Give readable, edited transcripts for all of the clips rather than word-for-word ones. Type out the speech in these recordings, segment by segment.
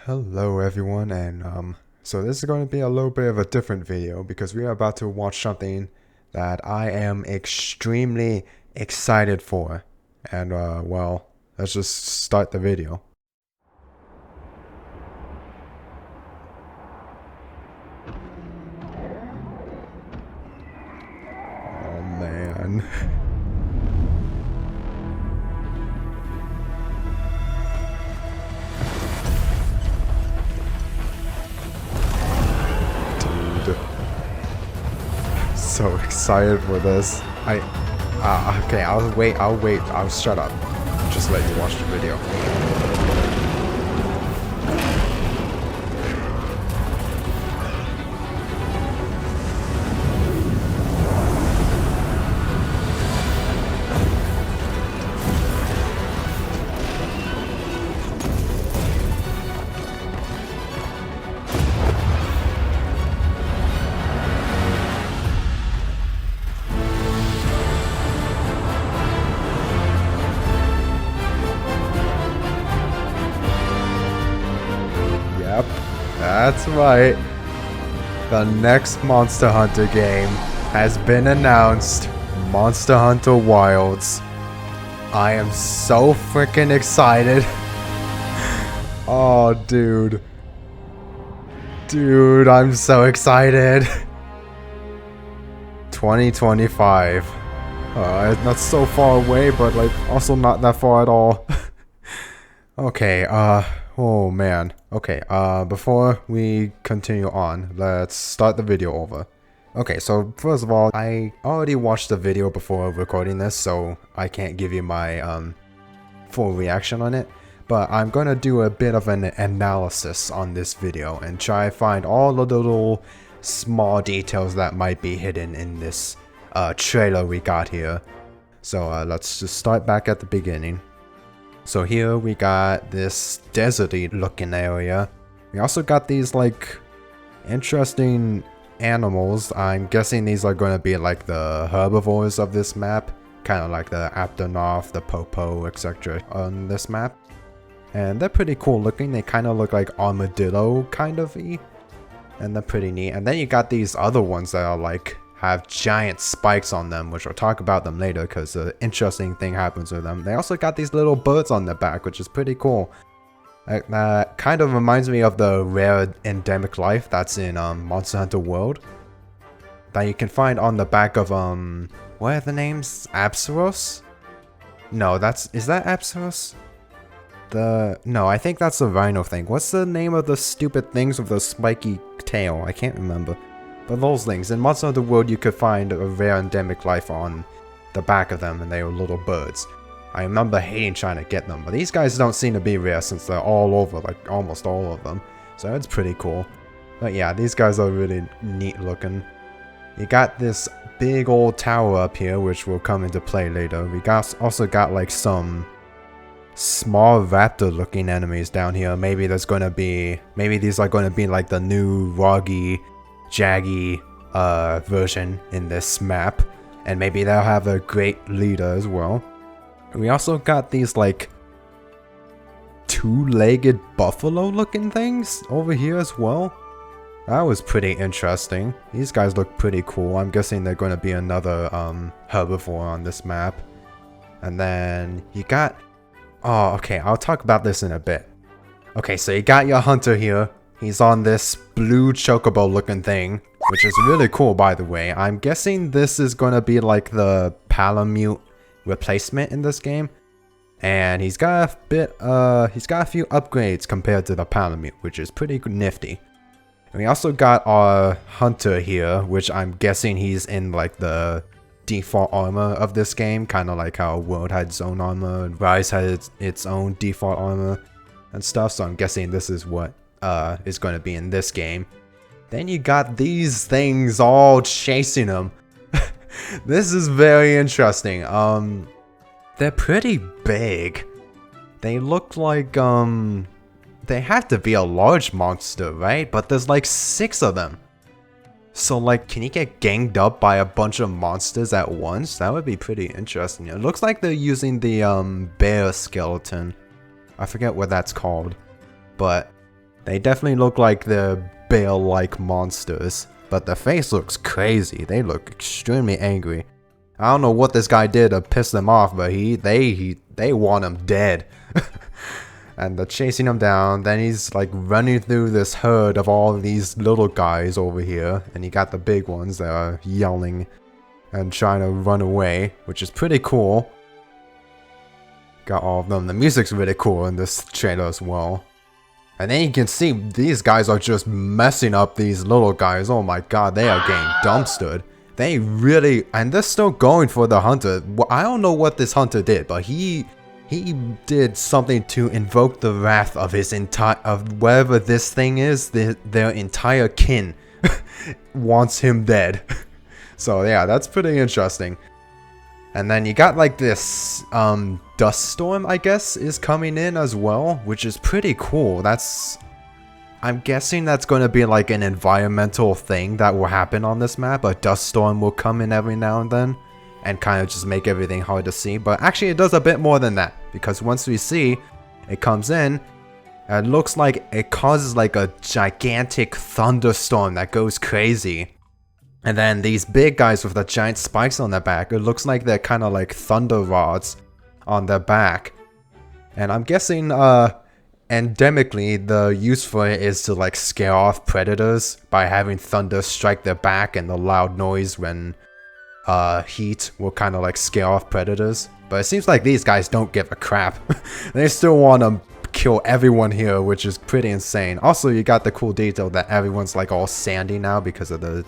Hello everyone, and so this is going to be a little bit of a different video because we are about to watch something that I am extremely excited for. And well, let's just start the video. Oh man. Dude. So excited for this. Okay, I'll wait, I'll shut up. Just let you watch the video. Yep, that's right. The next Monster Hunter game has been announced. Monster Hunter Wilds. I am so freaking excited. Oh, dude. Dude, I'm so excited. 2025. Not so far away, but like also not that far at all. Okay, oh man. Okay, before we continue on, let's start the video over. Okay, so first of all, I already watched the video before recording this, so I can't give you my, full reaction on it. But I'm gonna do a bit of an analysis on this video and try to find all the little small details that might be hidden in this, trailer we got here. So, let's just start back at the beginning. So here we got this deserty looking area. We also got these like interesting animals. I'm guessing these are going to be like the herbivores of this map. Kind of like the Aptonoth, the Popo, etc. on this map. And they're pretty cool looking. They kind of look like armadillo kind of-y. And they're pretty neat. And then you got these other ones that are like have giant spikes on them, which we'll talk about them later because an interesting thing happens with them. They also got these little birds on their back, which is pretty cool. That kind of reminds me of the rare endemic life that's in Monster Hunter World that you can find on the back of what are the names? Apsaros? No, is that Apsaros? No, I think that's the rhino thing. What's the name of the stupid things with the spiky tail? I can't remember. But those things, in Monster Hunter World you could find a rare endemic life on the back of them, and they were little birds. I remember hating trying to get them, but these guys don't seem to be rare since they're all over, like almost all of them. So it's pretty cool. But yeah, these guys are really neat looking. You got this big old tower up here, which will come into play later. We also got like some small raptor looking enemies down here. Maybe these are going to be like the new Roggy Jaggy version in this map, and maybe they'll have a great leader as well. We also got these like two-legged buffalo looking things over here as well. That was pretty interesting. These guys look pretty cool. I'm guessing they're going to be another herbivore on this map. And then you got, oh okay, I'll talk about this in a bit. Okay, so you got your hunter here. He's on this blue chocobo looking thing, which is really cool by the way. I'm guessing this is gonna be like the Palamute replacement in this game. And he's got a few upgrades compared to the Palamute, which is pretty nifty. And we also got our hunter here, which I'm guessing he's in like the default armor of this game. Kind of like how World had its own armor and Rise had its own default armor and stuff. So I'm guessing this is what is going to be in this game. Then you got these things all chasing him. This is very interesting. They're pretty big. They look like they have to be a large monster, right? But there's like 6 of them. So like, can you get ganged up by a bunch of monsters at once? That would be pretty interesting. It looks like they're using the bear skeleton. I forget what that's called, but They definitely look like they're bear-like monsters, but their face looks crazy. They look extremely angry. I don't know what this guy did to piss them off, but they want him dead. And they're chasing him down. Then he's like running through this herd of all these little guys over here, and you got the big ones that are yelling and trying to run away, which is pretty cool. Got all of them. The music's really cool in this trailer as well. And then you can see these guys are just messing up these little guys. Oh my god, they are getting dumpstered. They really, and they're still going for the hunter. Well, I don't know what this hunter did, but he did something to invoke the wrath of his of whatever this thing is. Their entire kin wants him dead. So yeah, that's pretty interesting. And then you got like this dust storm, I guess, is coming in as well, which is pretty cool. I'm guessing that's going to be like an environmental thing that will happen on this map. A dust storm will come in every now and then and kind of just make everything hard to see. But actually it does a bit more than that, because once we see it comes in, it looks like it causes like a gigantic thunderstorm that goes crazy. And then these big guys with the giant spikes on their back, it looks like they're kind of like thunder rods on their back. And I'm guessing endemically the use for it is to like scare off predators by having thunder strike their back, and the loud noise when heat will kind of like scare off predators. But it seems like these guys don't give a crap. They still want to kill everyone here, which is pretty insane. Also, you got the cool detail that everyone's like all sandy now because of the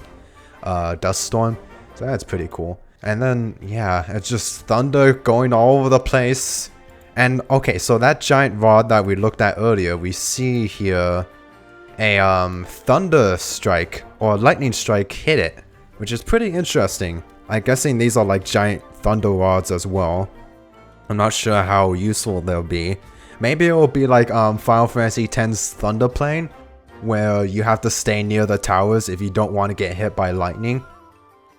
dust storm, so that's pretty cool. And then yeah, it's just thunder going all over the place. And okay, so that giant rod that we looked at earlier, we see here a thunder strike or lightning strike hit it, which is pretty interesting. I'm guessing these are like giant thunder rods as well. I'm not sure how useful they'll be. Maybe it will be like Final Fantasy X's Thunder Plane, where you have to stay near the towers if you don't want to get hit by lightning.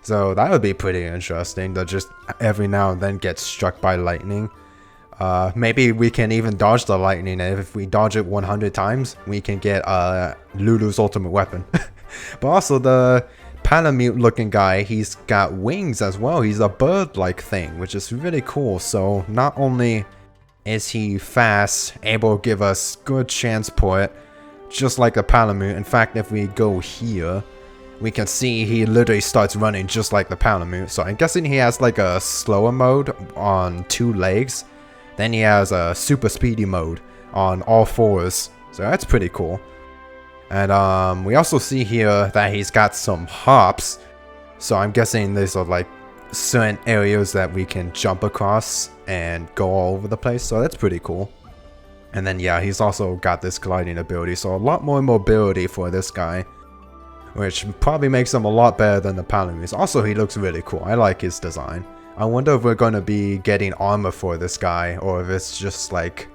So that would be pretty interesting, to just every now and then get struck by lightning. Maybe we can even dodge the lightning, and if we dodge it 100 times, we can get Lulu's ultimate weapon. But also the Palamute looking guy, he's got wings as well. He's a bird-like thing, which is really cool. So not only is he fast, able to give us good transport, just like the Palamute. In fact, if we go here, we can see he literally starts running just like the Palamute. So I'm guessing he has like a slower mode on 2 legs. Then he has a super speedy mode on all 4s. So that's pretty cool. And we also see here that he's got some hops. So I'm guessing these are like certain areas that we can jump across and go all over the place. So that's pretty cool. And then yeah, he's also got this gliding ability, so a lot more mobility for this guy, which probably makes him a lot better than the Palamutes. Also, he looks really cool. I like his design. I wonder if we're going to be getting armor for this guy, or if it's just like,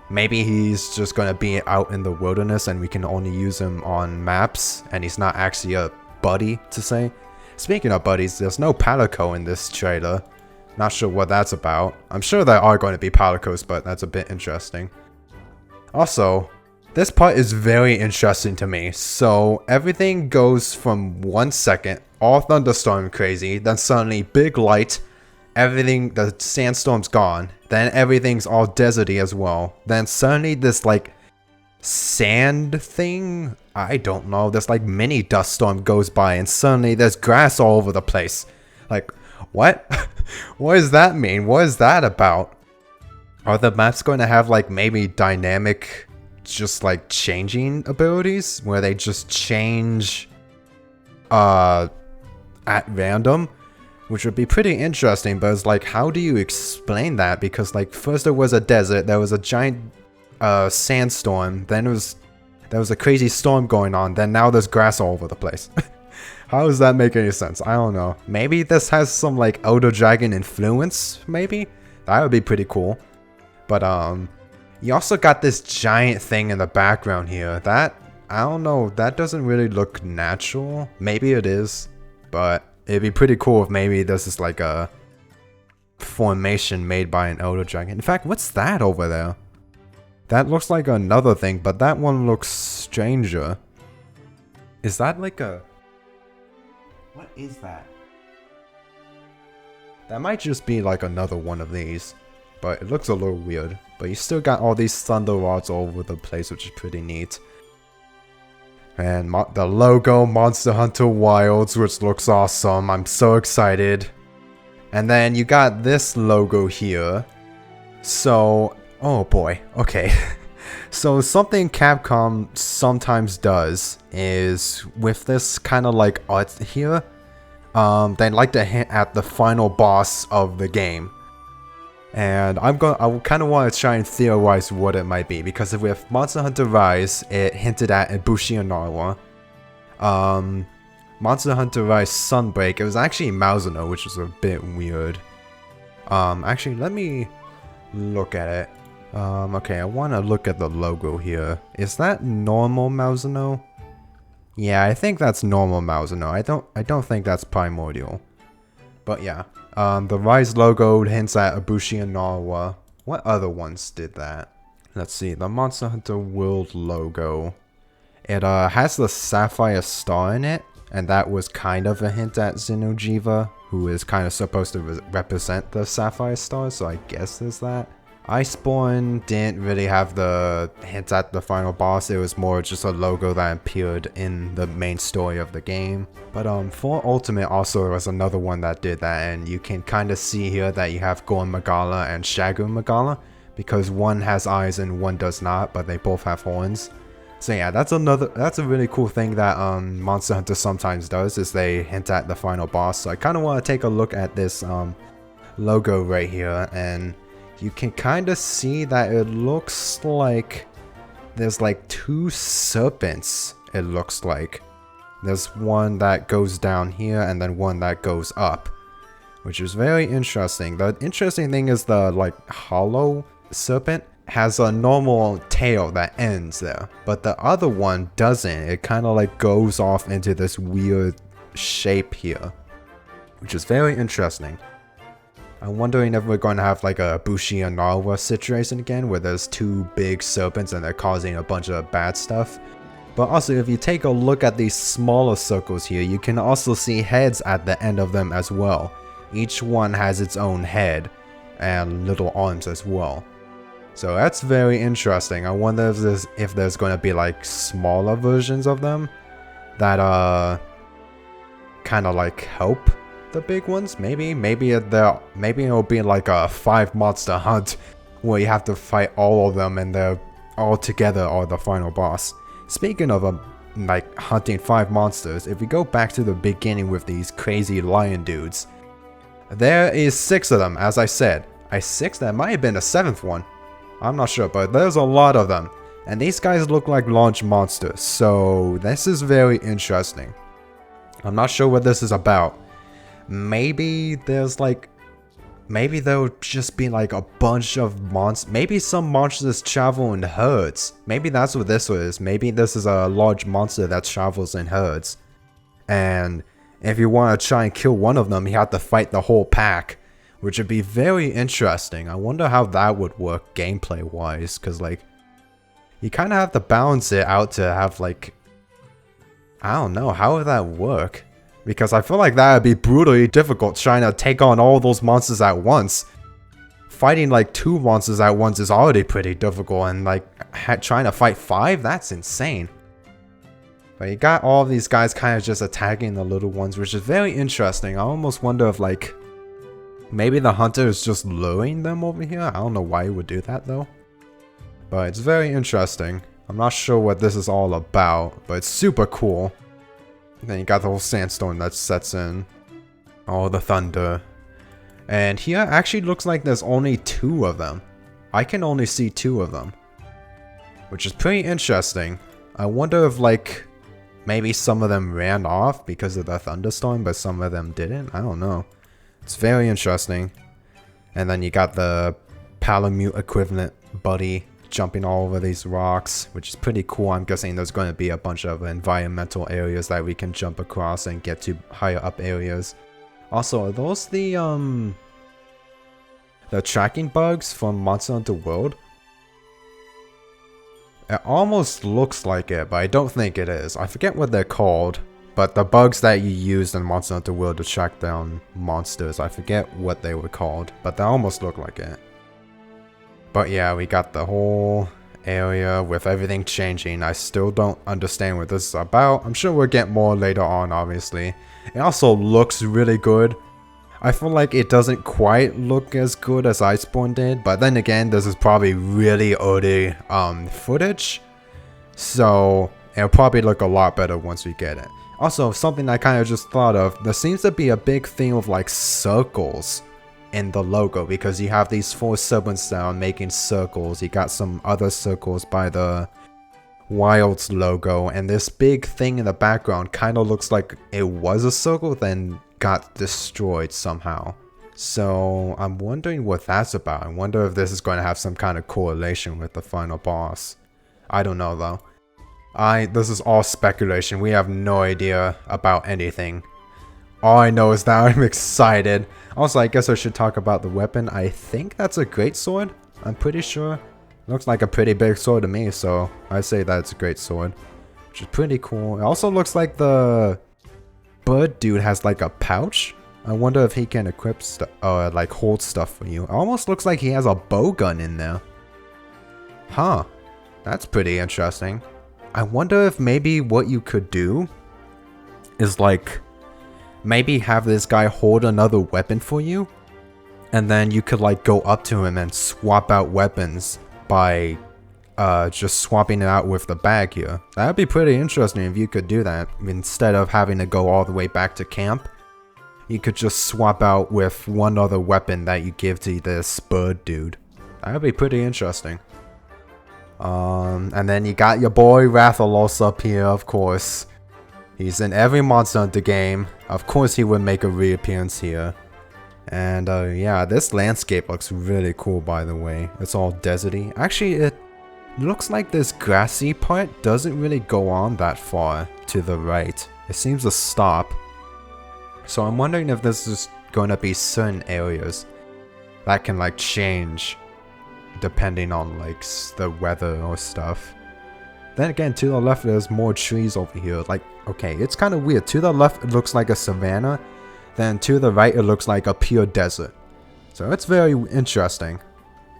maybe he's just going to be out in the wilderness and we can only use him on maps, and he's not actually a buddy to say. Speaking of buddies, there's no Palico in this trailer. Not sure what that's about. I'm sure there are going to be Palicos, but that's a bit interesting. Also, this part is very interesting to me. So everything goes from 1 second, all thunderstorm crazy, then suddenly big light, everything, the sandstorm's gone, then everything's all deserty as well. Then suddenly this like sand thing, I don't know, this like mini dust storm goes by, and suddenly there's grass all over the place. Like, what? What does that mean? What is that about? Are the maps going to have like maybe dynamic, just like changing abilities where they just change at random, which would be pretty interesting. But it's like, how do you explain that? Because like first there was a desert, there was a giant sandstorm, then there was a crazy storm going on, then now there's grass all over the place. How does that make any sense? I don't know. Maybe this has some like Elder Dragon influence, maybe? That would be pretty cool. But you also got this giant thing in the background here. That, I don't know, that doesn't really look natural. Maybe it is, but it'd be pretty cool if maybe this is like a formation made by an Elder Dragon. In fact, what's that over there? That looks like another thing, but that one looks stranger. Is that like a... What is that? That might just be like another one of these. But it looks a little weird. But you still got all these thunder rods all over the place, which is pretty neat. And the logo, Monster Hunter Wilds, which looks awesome. I'm so excited. And then you got this logo here. So, oh boy, okay. So something Capcom sometimes does is with this kind of like art here, they like to hint at the final boss of the game. And I kind of want to try and theorize what it might be, because if with Monster Hunter Rise, it hinted at Ibushi and Narwa. Monster Hunter Rise Sunbreak, it was actually Mausono, which is a bit weird. Actually, let me look at it. Okay, I want to look at the logo here. Is that normal Mausono? Yeah, I think that's normal Mausono. I don't think that's Primordial. But yeah, the Rise logo hints at Ibushi and Narwa. What other ones did that? Let's see, the Monster Hunter World logo. It has the Sapphire Star in it, and that was kind of a hint at Xeno'jiiva, who is kind of supposed to represent the Sapphire Star, so I guess there's that. Iceborne didn't really have the hint at the final boss, it was more just a logo that appeared in the main story of the game. But for Ultimate also was another one that did that, and you can kind of see here that you have Gorn Magala and Shagun Magala, because one has eyes and one does not, but they both have horns. So yeah, that's a really cool thing that Monster Hunter sometimes does, is they hint at the final boss. So I kind of want to take a look at this logo right here, and you can kind of see that it looks like there's like two serpents, it looks like. There's one that goes down here and then one that goes up, which is very interesting. The interesting thing is the like hollow serpent has a normal tail that ends there, but the other one doesn't. It kind of like goes off into this weird shape here, which is very interesting. I'm wondering if we're going to have like a Ibushi and Narwa situation again, where there's two big serpents and they're causing a bunch of bad stuff. But also, if you take a look at these smaller circles here, you can also see heads at the end of them as well. Each one has its own head and little arms as well. So that's very interesting. I wonder if there's going to be like smaller versions of them that kind of like help the big ones. Maybe it'll be like a 5 monster hunt where you have to fight all of them and they're all together or the final boss. Speaking of like hunting 5 monsters, if we go back to the beginning with these crazy lion dudes, there is 6 of them, as I said. That might have been a 7th one. I'm not sure, but there's a lot of them. And these guys look like launch monsters, so this is very interesting. I'm not sure what this is about. Maybe there'll just be like a bunch of monsters. Maybe some monsters travel in herds. Maybe that's what this is. Maybe this is a large monster that travels in herds. And if you want to try and kill one of them, you have to fight the whole pack, which would be very interesting. I wonder how that would work gameplay wise, because like you kind of have to balance it out to have like, I don't know, how would that work? Because I feel like that would be brutally difficult trying to take on all those monsters at once. Fighting like 2 monsters at once is already pretty difficult, and like trying to fight 5? That's insane. But you got all of these guys kind of just attacking the little ones, which is very interesting. I almost wonder if like maybe the hunter is just luring them over here. I don't know why he would do that though. But it's very interesting. I'm not sure what this is all about, but it's super cool. Then you got the whole sandstorm that sets in. All the thunder. And here actually looks like there's only 2 of them. I can only see 2 of them, which is pretty interesting. I wonder if like maybe some of them ran off because of the thunderstorm, but some of them didn't. I don't know. It's very interesting. And then you got the Palamute equivalent buddy jumping all over these rocks, which is pretty cool. I'm guessing there's going to be a bunch of environmental areas that we can jump across and get to higher up areas. Also, are those the tracking bugs from Monster Hunter World? It almost looks like it, but I don't think it is. I forget what they're called, but the bugs that you use in Monster Hunter World to track down monsters, I forget what they were called, but they almost look like it. But yeah, we got the whole area with everything changing. I still don't understand what this is about. I'm sure we'll get more later on, obviously. It also looks really good. I feel like it doesn't quite look as good as Iceborne did, but then again, this is probably really early footage, so it'll probably look a lot better once we get it. Also, something I kind of just thought of, there seems to be a big theme of like circles in the logo, because you have these 4 serpents that are making circles. You got some other circles by the Wilds logo, and this big thing in the background kind of looks like it was a circle, then got destroyed somehow. So I'm wondering what that's about. I wonder if this is going to have some kind of correlation with the final boss. I don't know though. This is all speculation. We have no idea about anything. All I know is that I'm excited. Also, I guess I should talk about the weapon. I think that's a great sword. I'm pretty sure. Looks like a pretty big sword to me, so I say that it's a great sword, which is pretty cool. It also looks like the bird dude has like a pouch. I wonder if he can equip stuff, like hold stuff for you. It almost looks like he has a bow gun in there. Huh. That's pretty interesting. I wonder if maybe what you could do is like maybe have this guy hold another weapon for you, and then you could like go up to him and swap out weapons by just swapping it out with the bag here. That would be pretty interesting if you could do that. Instead of having to go all the way back to camp, you could just swap out with one other weapon that you give to this bird dude. That would be pretty interesting. And then you got your boy Rathalos up here, of course. He's in every Monster Hunter game. Of course he would make a reappearance here. And yeah, this landscape looks really cool, by the way. It's all deserty. Actually, it looks like this grassy part doesn't really go on that far to the right. It seems to stop. So I'm wondering if this is going to be certain areas that can like change depending on like the weather or stuff. Then again, to the left there's more trees over here. Like, okay, it's kind of weird. To the left it looks like a savanna. Then to the right it looks like a pure desert. So it's very interesting.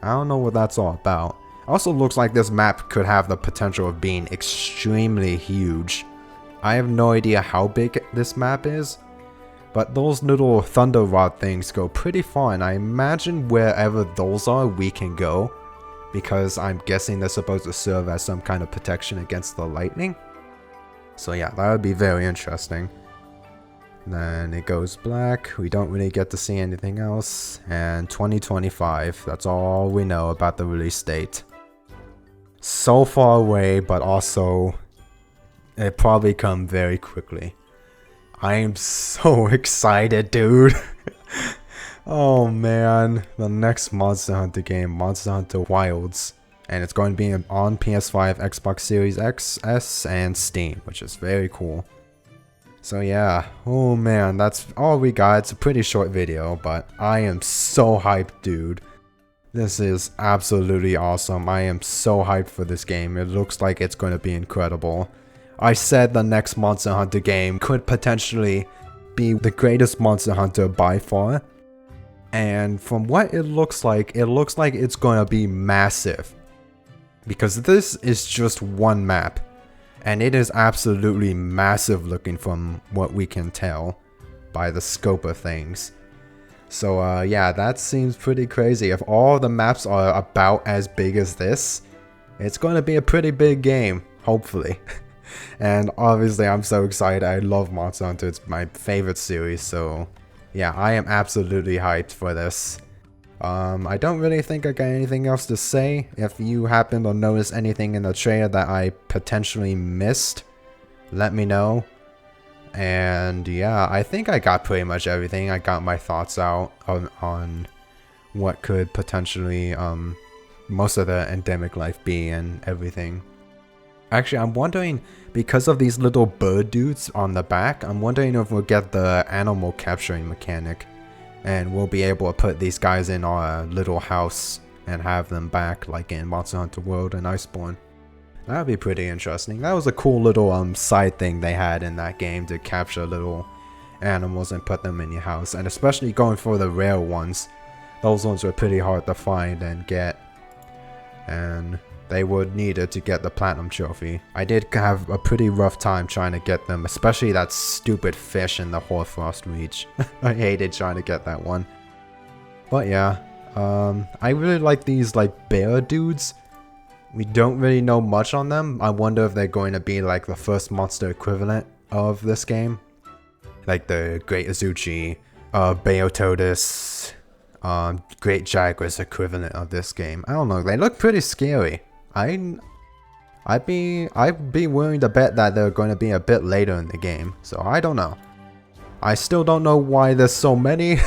I don't know what that's all about. Also looks like this map could have the potential of being extremely huge. I have no idea how big this map is, but those little thunder rod things go pretty far, and I imagine wherever those are we can go, because I'm guessing they're supposed to serve as some kind of protection against the lightning. So yeah, that would be very interesting. Then it goes black. We don't really get to see anything else. And 2025, that's all we know about the release date. So far away, but also it probably come very quickly. I am so excited, dude. Oh man, the next Monster Hunter game, Monster Hunter Wilds. And it's going to be on PS5, Xbox Series X, S, and Steam, which is very cool. So yeah, oh man, that's all we got. It's a pretty short video, but I am so hyped, dude. This is absolutely awesome. I am so hyped for this game. It looks like it's going to be incredible. I said the next Monster Hunter game could potentially be the greatest Monster Hunter by far. And from what it looks like it's going to be massive. Because this is just one map. And it is absolutely massive looking from what we can tell by the scope of things. So yeah, that seems pretty crazy. If all the maps are about as big as this, it's going to be a pretty big game, hopefully. And obviously I'm so excited. I love Monster Hunter. It's my favorite series. So yeah, I am absolutely hyped for this. I don't really think I got anything else to say. If you happen to notice anything in the trailer that I potentially missed, let me know. And yeah, I think I got pretty much everything. I got my thoughts out on what could potentially most of the endemic life be and everything. Actually, I'm wondering, because of these little bird dudes on the back, I'm wondering if we'll get the animal capturing mechanic. And we'll be able to put these guys in our little house and have them back like in Monster Hunter World and Iceborne. That would be pretty interesting. That was a cool little side thing they had in that game to capture little animals and put them in your house. And especially going for the rare ones. Those ones were pretty hard to find and get. And they would need it to get the platinum trophy. I did have a pretty rough time trying to get them, especially that stupid fish in the Hoarfrost Reach. I hated trying to get that one. But yeah, I really like these like bear dudes. We don't really know much on them. I wonder if they're going to be like the first monster equivalent of this game. Like the Great Azuchi, Beotodus, Great Jaguar's equivalent of this game. I don't know, they look pretty scary. I'd be willing to bet that they're going to be a bit later in the game. So I don't know. I still don't know why there's so many.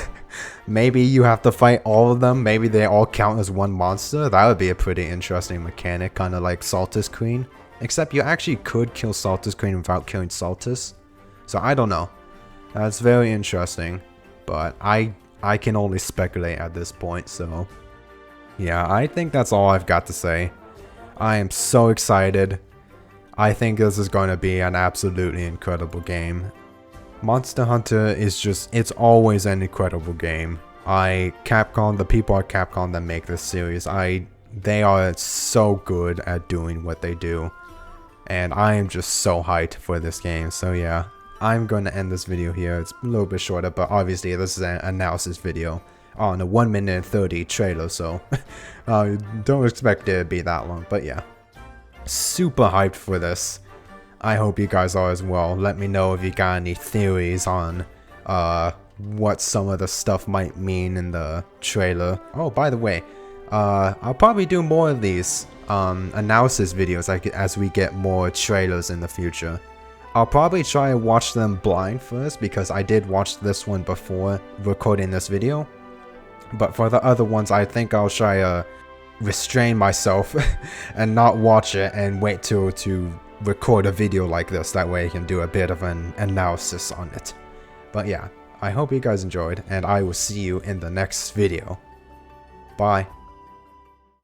Maybe you have to fight all of them. Maybe they all count as one monster. That would be a pretty interesting mechanic, kind of like Saltus Queen. Except you actually could kill Saltus Queen without killing Saltus. So I don't know. That's very interesting. But I can only speculate at this point, so... yeah, I think that's all I've got to say. I am so excited. I think this is going to be an absolutely incredible game. Monster Hunter is just, it's always an incredible game. Capcom, the people at Capcom that make this series, they are so good at doing what they do. And I am just so hyped for this game, so yeah. I'm going to end this video here. It's a little bit shorter, but obviously this is an analysis video on a 1 minute and 30 trailer, so don't expect it to be that long, but yeah. Super hyped for this. I hope you guys are as well. Let me know if you got any theories on what some of the stuff might mean in the trailer. Oh, by the way, I'll probably do more of these analysis videos as we get more trailers in the future. I'll probably try and watch them blind first because I did watch this one before recording this video. But for the other ones, I think I'll try to restrain myself and not watch it and wait till to record a video like this. That way I can do a bit of an analysis on it. But yeah, I hope you guys enjoyed, and I will see you in the next video. Bye.